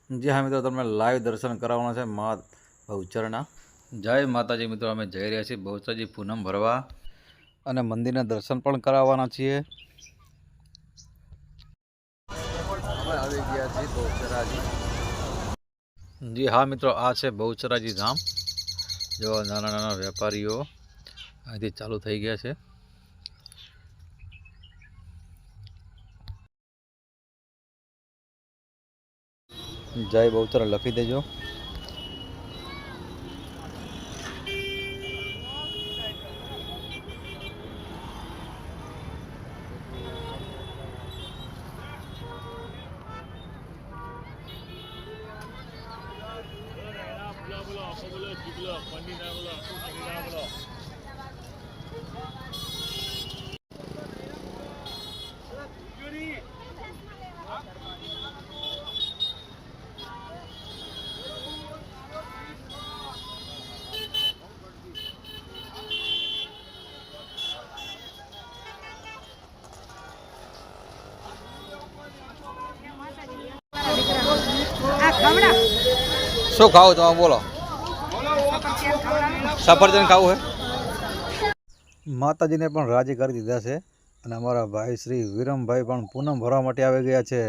जी हाँ मित्रों, तमने लाइव दर्शन कराववाना छे मां बहुचरना। जय माताजी मित्रों, अमे जई रह्या छीए बहुचरजी पूनम भरवा अने मंदिरना दर्शन पण कराववाना छीए। अमे आवी गया छीए बहुचराजी। जी हाँ मित्रों, आ छे बहुचराजी धाम। जो नाना नाना वेपारीओ અહીંથી ચાલુ થઈ ગયા છે। જય બહુચરા લખી દેજો। શું ખાવું તમે બોલો? સફરજન ખાવું है? માતાજીને પણ રાજી કરી દીધા છે અને અમારા ભાઈ શ્રી વિરમભાઈ પણ પૂનમ ભરવા માટે આવી ગયા છે।